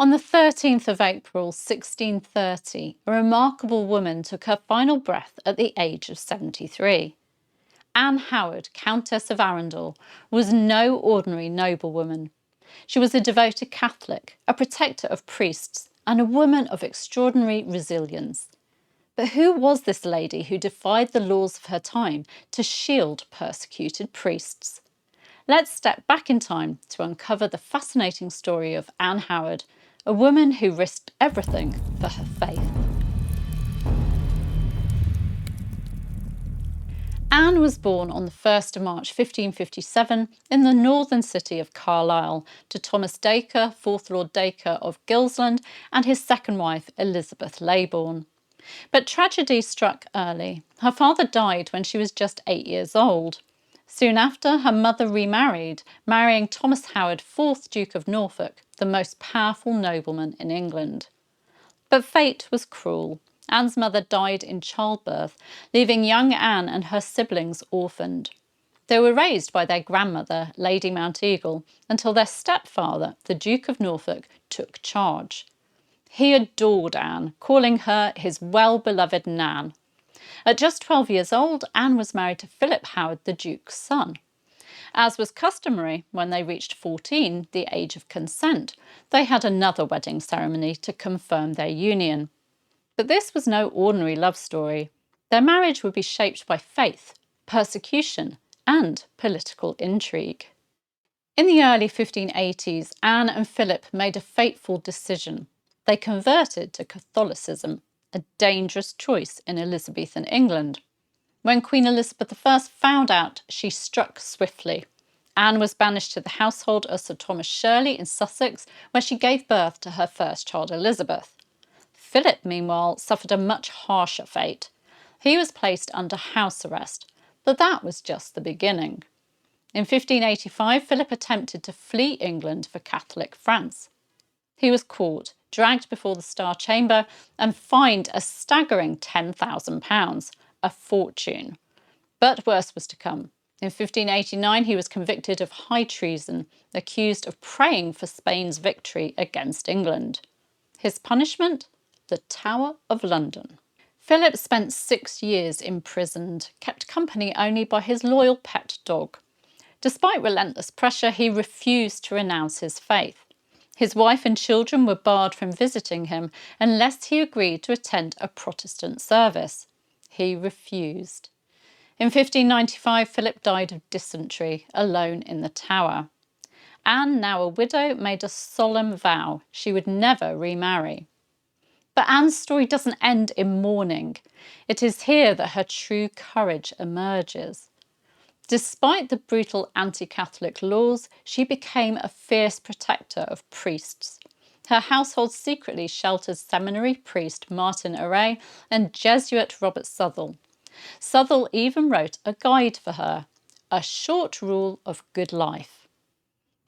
On the 13th of April 1630, a remarkable woman took her final breath at the age of 73. Anne Howard, Countess of Arundel, was no ordinary noblewoman. She was a devoted Catholic, a protector of priests, and a woman of extraordinary resilience. But who was this lady who defied the laws of her time to shield persecuted priests? Let's step back in time to uncover the fascinating story of Anne Howard, a woman who risked everything for her faith. Anne was born on the 1st of March 1557 in the northern city of Carlisle to Thomas Dacre, 4th Lord Dacre of Gilsland, and his second wife Elizabeth Leybourne. But tragedy struck early. Her father died when she was just 8 years old. Soon after, her mother remarried, marrying Thomas Howard, 4th Duke of Norfolk, the most powerful nobleman in England. But fate was cruel. Anne's mother died in childbirth, leaving young Anne and her siblings orphaned. They were raised by their grandmother, Lady Mounteagle, until their stepfather, the Duke of Norfolk, took charge. He adored Anne, calling her his well-beloved Nan. At just 12 years old, Anne was married to Philip Howard, the Duke's son. As was customary, when they reached 14, the age of consent, they had another wedding ceremony to confirm their union. But this was no ordinary love story. Their marriage would be shaped by faith, persecution, and political intrigue. In the early 1580s, Anne and Philip made a fateful decision. They converted to Catholicism, a dangerous choice in Elizabethan England. When Queen Elizabeth I found out, she struck swiftly. Anne was banished to the household of Sir Thomas Shirley in Sussex, where she gave birth to her first child, Elizabeth. Philip, meanwhile, suffered a much harsher fate. He was placed under house arrest, but that was just the beginning. In 1585, Philip attempted to flee England for Catholic France. He was caught, dragged before the Star Chamber, and fined a staggering £10,000, a fortune. But worse was to come. In 1589, he was convicted of high treason, accused of praying for Spain's victory against England. His punishment? The Tower of London. Philip spent 6 years imprisoned, kept company only by his loyal pet dog. Despite relentless pressure, he refused to renounce his faith. His wife and children were barred from visiting him unless he agreed to attend a Protestant service. He refused. In 1595, Philip died of dysentery, alone in the Tower. Anne, now a widow, made a solemn vow she would never remarry. But Anne's story doesn't end in mourning. It is here that her true courage emerges. Despite the brutal anti-Catholic laws, she became a fierce protector of priests. Her household secretly sheltered seminary priest Martin Array and Jesuit Robert Southwell. Southwell even wrote a guide for her, A Short Rule of Good Life.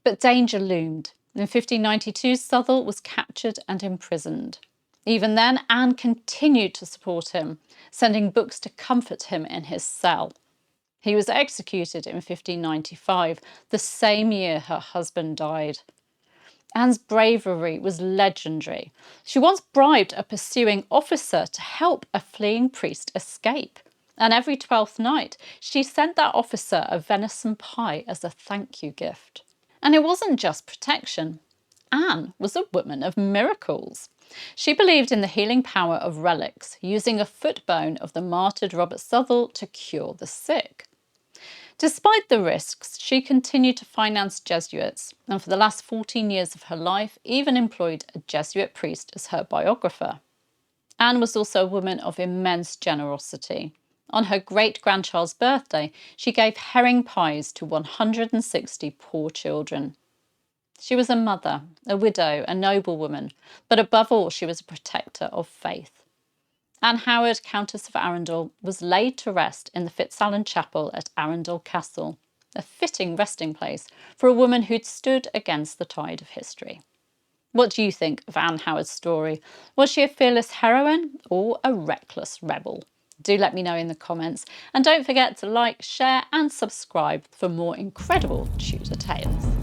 But danger loomed. In 1592, Southwell was captured and imprisoned. Even then, Anne continued to support him, sending books to comfort him in his cell. He was executed in 1595, the same year her husband died. Anne's bravery was legendary. She once bribed a pursuing officer to help a fleeing priest escape. And every 12th night, she sent that officer a venison pie as a thank you gift. And it wasn't just protection. Anne was a woman of miracles. She believed in the healing power of relics, using a foot bone of the martyred Robert Southwell to cure the sick. Despite the risks, she continued to finance Jesuits, and for the last 14 years of her life even employed a Jesuit priest as her biographer. Anne was also a woman of immense generosity. On her great-grandchild's birthday, she gave herring pies to 160 poor children. She was a mother, a widow, a noblewoman, but above all she was a protector of faith. Anne Howard, Countess of Arundel, was laid to rest in the Fitzalan Chapel at Arundel Castle, a fitting resting place for a woman who'd stood against the tide of history. What do you think of Anne Howard's story? Was she a fearless heroine or a reckless rebel? Do let me know in the comments, and don't forget to like, share and subscribe for more incredible Tudor tales.